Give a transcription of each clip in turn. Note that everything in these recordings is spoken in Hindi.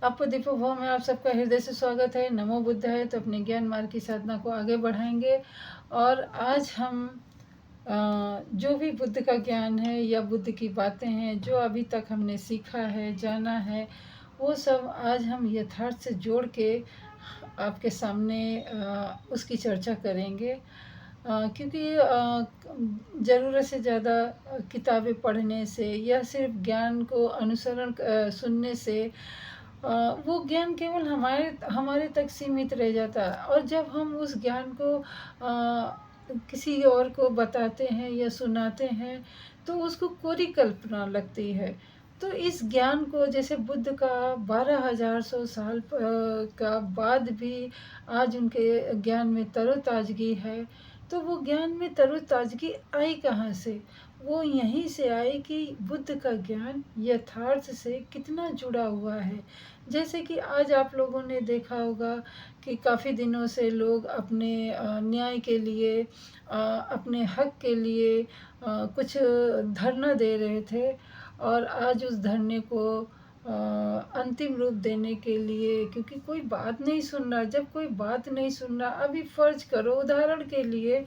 आपको दीपोभव में आप सबका हृदय से स्वागत है। नमो बुद्ध है। तो अपने ज्ञान मार्ग की साधना को आगे बढ़ाएंगे। और आज हम जो भी बुद्ध का ज्ञान है या बुद्ध की बातें हैं, जो अभी तक हमने सीखा है, जाना है, वो सब आज हम यथार्थ से जोड़ के आपके सामने उसकी चर्चा करेंगे। क्योंकि ज़रूरत से ज़्यादा किताबें पढ़ने से या सिर्फ ज्ञान को अनुसरण सुनने से वो ज्ञान केवल हमारे हमारे तक सीमित रह जाता है। और जब हम उस ज्ञान को किसी और को बताते हैं या सुनाते हैं तो उसको कोरी कल्पना लगती है। तो इस ज्ञान को जैसे बुद्ध का 12,100 साल का बाद भी आज उनके ज्ञान में तरोताजगी है। तो वो ज्ञान में तरोताजगी आई कहाँ से? वो यहीं से आई कि बुद्ध का ज्ञान यथार्थ से कितना जुड़ा हुआ है। जैसे कि आज आप लोगों ने देखा होगा कि काफ़ी दिनों से लोग अपने न्याय के लिए, अपने हक के लिए कुछ धरना दे रहे थे। और आज उस धरने को अंतिम रूप देने के लिए, क्योंकि कोई बात नहीं सुन रहा। जब कोई बात नहीं सुन रहा, अभी फ़र्ज करो उदाहरण के लिए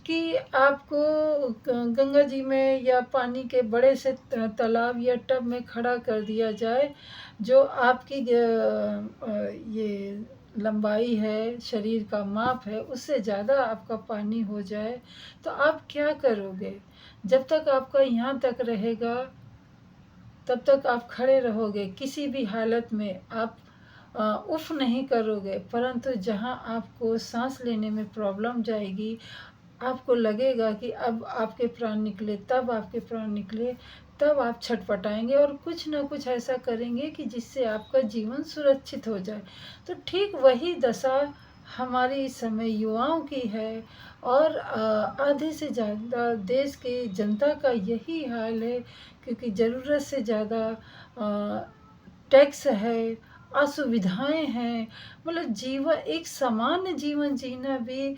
कि आपको गंगा जी में या पानी के बड़े से तालाब या टब में खड़ा कर दिया जाए, जो आपकी ये लंबाई है, शरीर का माप है, उससे ज़्यादा आपका पानी हो जाए, तो आप क्या करोगे? जब तक आपका यहाँ तक रहेगा तब तक आप खड़े रहोगे, किसी भी हालत में आप उफ नहीं करोगे। परंतु जहाँ आपको सांस लेने में प्रॉब्लम जाएगी, आपको लगेगा कि अब आपके प्राण निकले, तब आपके प्राण निकले, तब आप छटपटाएंगे और कुछ ना कुछ ऐसा करेंगे कि जिससे आपका जीवन सुरक्षित हो जाए। तो ठीक वही दशा हमारी इस समय युवाओं की है। और आधे से ज़्यादा देश की जनता का यही हाल है, क्योंकि ज़रूरत से ज़्यादा टैक्स है, असुविधाएं हैं। मतलब जीवन, एक सामान्य जीवन जीना भी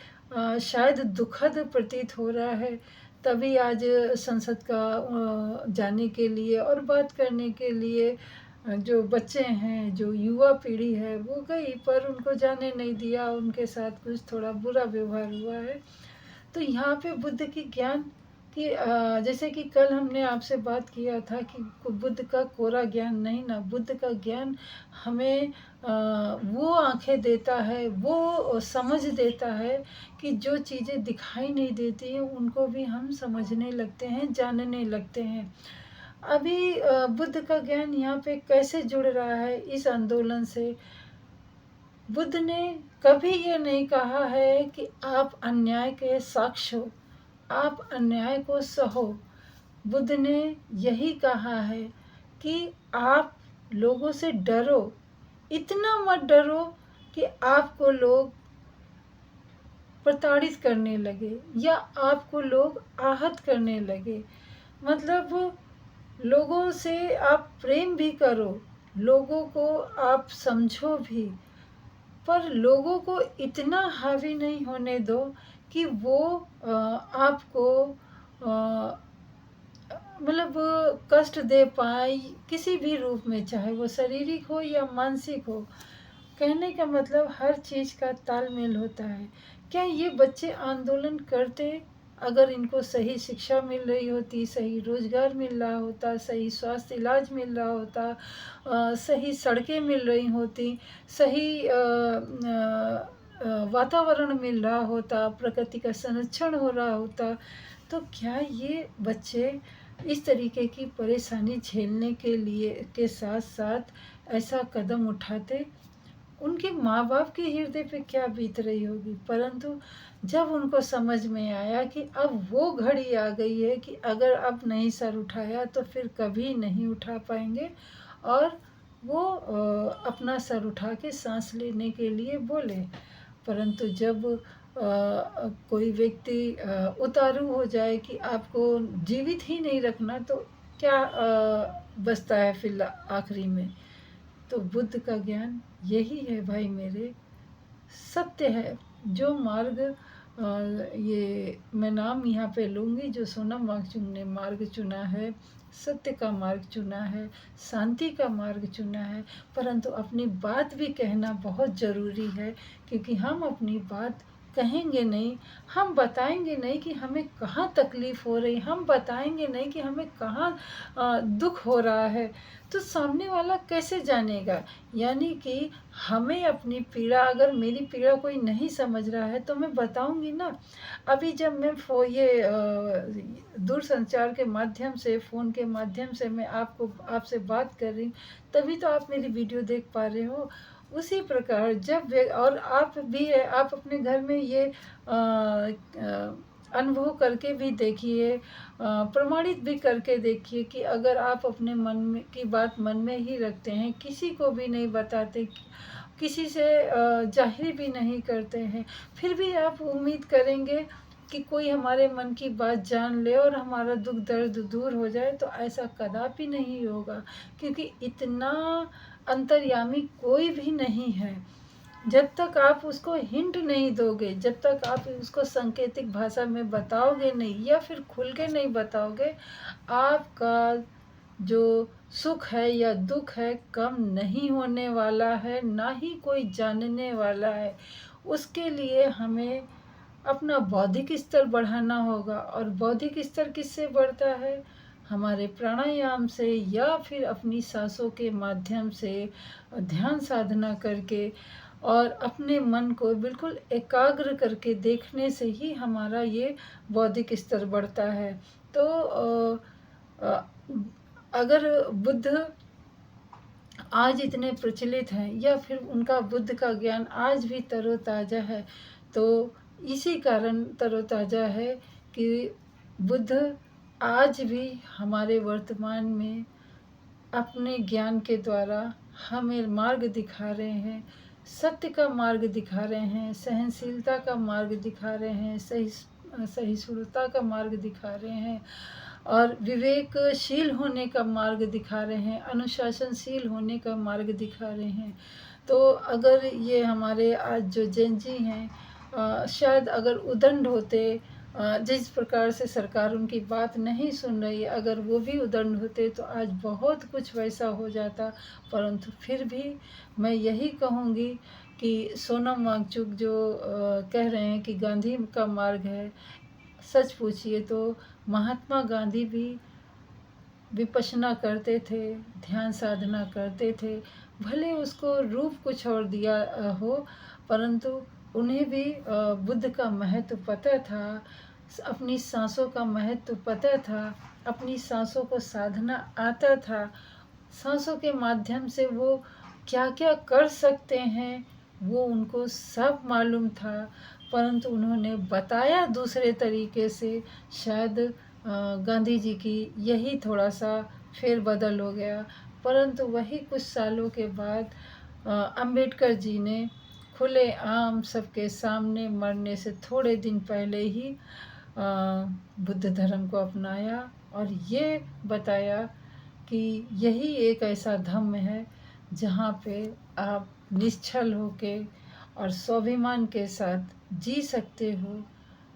शायद दुखद प्रतीत हो रहा है। तभी आज संसद का जाने के लिए और बात करने के लिए जो बच्चे हैं, जो युवा पीढ़ी है, वो गई, पर उनको जाने नहीं दिया। उनके साथ कुछ थोड़ा बुरा व्यवहार हुआ है। तो यहाँ पे बुद्ध की ज्ञान कि जैसे कि कल हमने आपसे बात किया था कि बुद्ध का कोरा ज्ञान नहीं ना, बुद्ध का ज्ञान हमें वो आंखें देता है, वो समझ देता है कि जो चीज़ें दिखाई नहीं देती हैं उनको भी हम समझने लगते हैं, जानने लगते हैं। अभी बुद्ध का ज्ञान यहाँ पे कैसे जुड़ रहा है इस आंदोलन से? बुद्ध ने कभी ये नहीं कहा है कि आप अन्याय के साक्ष्य हो, आप अन्याय को सहो। बुद्ध ने यही कहा है कि आप लोगों से डरो, इतना मत डरो कि आपको लोग प्रताड़ित करने लगे या आपको लोग आहत करने लगे। मतलब लोगों से आप प्रेम भी करो, लोगों को आप समझो भी, पर लोगों को इतना हावी नहीं होने दो कि वो आपको मतलब कष्ट दे पाए किसी भी रूप में, चाहे वो शारीरिक हो या मानसिक हो। कहने का मतलब हर चीज़ का तालमेल होता है। क्या ये बच्चे आंदोलन करते अगर इनको सही शिक्षा मिल रही होती, सही रोजगार मिल रहा होता, सही स्वास्थ्य इलाज मिल रहा होता, सही सड़कें मिल रही होती, सही वातावरण मिल रहा होता, प्रकृति का संरक्षण हो रहा होता, तो क्या ये बच्चे इस तरीके की परेशानी झेलने के लिए के साथ साथ ऐसा कदम उठाते? उनके माँ बाप के हृदय पे क्या बीत रही होगी। परंतु जब उनको समझ में आया कि अब वो घड़ी आ गई है कि अगर अब नहीं सर उठाया तो फिर कभी नहीं उठा पाएंगे, और वो अपना सर उठा के सांस लेने के लिए बोले। परंतु जब कोई व्यक्ति उतारू हो जाए कि आपको जीवित ही नहीं रखना, तो क्या बचता है फिर आखिरी में? तो बुद्ध का ज्ञान यही है भाई मेरे, सत्य है। जो मार्ग ये मैं नाम यहाँ पे लूँगी, जो सोनम वांगचुक ने मार्ग चुना है, सत्य का मार्ग चुना है, शांति का मार्ग चुना है। परंतु अपनी बात भी कहना बहुत ज़रूरी है, क्योंकि हम अपनी बात कहेंगे नहीं, हम बताएंगे नहीं कि हमें कहाँ तकलीफ़ हो रही, हम बताएंगे नहीं कि हमें कहाँ दुख हो रहा है, तो सामने वाला कैसे जानेगा। यानी कि हमें अपनी पीड़ा, अगर मेरी पीड़ा कोई नहीं समझ रहा है तो मैं बताऊंगी ना। अभी जब मैं दूरसंचार के माध्यम से, फ़ोन के माध्यम से मैं आपसे बात कर रही हूँ, तभी तो आप मेरी वीडियो देख पा रहे हो। उसी प्रकार और आप भी आप अपने घर में ये अनुभव करके भी देखिए, प्रमाणित भी करके देखिए कि अगर आप अपने मन में की बात मन में ही रखते हैं, किसी को भी नहीं बताते, किसी से जाहिर भी नहीं करते हैं, फिर भी आप उम्मीद करेंगे कि कोई हमारे मन की बात जान ले और हमारा दुख दर्द दूर हो जाए, तो ऐसा कदापि नहीं होगा। क्योंकि इतना अंतर्यामी कोई भी नहीं है। जब तक आप उसको हिंट नहीं दोगे, जब तक आप उसको सांकेतिक भाषा में बताओगे नहीं, या फिर खुल के नहीं बताओगे, आपका जो सुख है या दुख है कम नहीं होने वाला है, ना ही कोई जानने वाला है। उसके लिए हमें अपना बौद्धिक स्तर बढ़ाना होगा। और बौद्धिक स्तर किससे बढ़ता है? हमारे प्राणायाम से, या फिर अपनी सांसों के माध्यम से, ध्यान साधना करके, और अपने मन को बिल्कुल एकाग्र करके देखने से ही हमारा ये बौद्धिक स्तर बढ़ता है। तो अगर बुद्ध आज इतने प्रचलित हैं, या फिर उनका बुद्ध का ज्ञान आज भी तरोताज़ा है, तो इसी कारण तरोताज़ा है कि बुद्ध आज भी हमारे वर्तमान में अपने ज्ञान के द्वारा हमें मार्ग दिखा रहे हैं, सत्य का मार्ग दिखा रहे हैं, सहनशीलता का मार्ग दिखा रहे हैं, सहिष्णुता का मार्ग दिखा रहे हैं, और विवेकशील होने का मार्ग दिखा रहे हैं, अनुशासनशील होने का मार्ग दिखा रहे हैं। तो अगर ये हमारे आज जो जेन जी हैं, शायद अगर उदंड होते, जिस प्रकार से सरकार उनकी बात नहीं सुन रही है, अगर वो भी उदंड होते तो आज बहुत कुछ वैसा हो जाता। परंतु फिर भी मैं यही कहूँगी कि सोनम वांगचुक जो कह रहे हैं कि गांधी का मार्ग है, सच पूछिए तो महात्मा गांधी भी विपश्यना करते थे, ध्यान साधना करते थे। भले उसको रूप कुछ और दिया हो, परंतु उन्हें भी बुद्ध का महत्व पता था, अपनी सांसों का महत्व पता था, अपनी सांसों को साधना आता था, सांसों के माध्यम से वो क्या क्या कर सकते हैं वो उनको सब मालूम था। परंतु उन्होंने बताया दूसरे तरीके से। शायद गांधी जी की यही थोड़ा सा फेरबदल हो गया। परंतु वही कुछ सालों के बाद अंबेडकर जी ने खुलेआम सबके सामने मरने से थोड़े दिन पहले ही बुद्ध धर्म को अपनाया, और ये बताया कि यही एक ऐसा धम्म है जहाँ पे आप निश्चल होके और स्वाभिमान के साथ जी सकते हो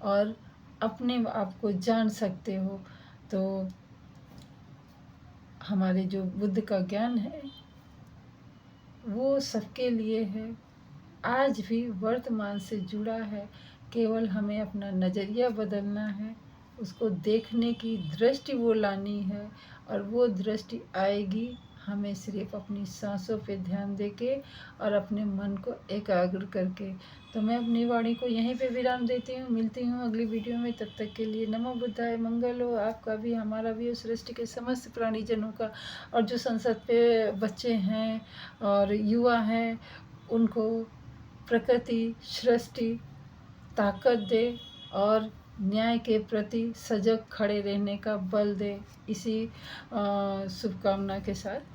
और अपने आप को जान सकते हो। तो हमारे जो बुद्ध का ज्ञान है वो सबके लिए है, आज भी वर्तमान से जुड़ा है। केवल हमें अपना नज़रिया बदलना है, उसको देखने की दृष्टि वो लानी है, और वो दृष्टि आएगी हमें सिर्फ अपनी सांसों पे ध्यान देके और अपने मन को एकाग्र करके। तो मैं अपनी वाणी को यहीं पे विराम देती हूँ। मिलती हूँ अगली वीडियो में, तब तक के लिए नमो बुद्धाय। मंगल हो आपका भी, हमारा भी, उस सृष्टि के समस्त प्राणीजनों का। और जो संसद पे बच्चे हैं और युवा हैं, उनको प्रकृति सृष्टि ताकत दे और न्याय के प्रति सजग खड़े रहने का बल दे। इसी शुभकामना के साथ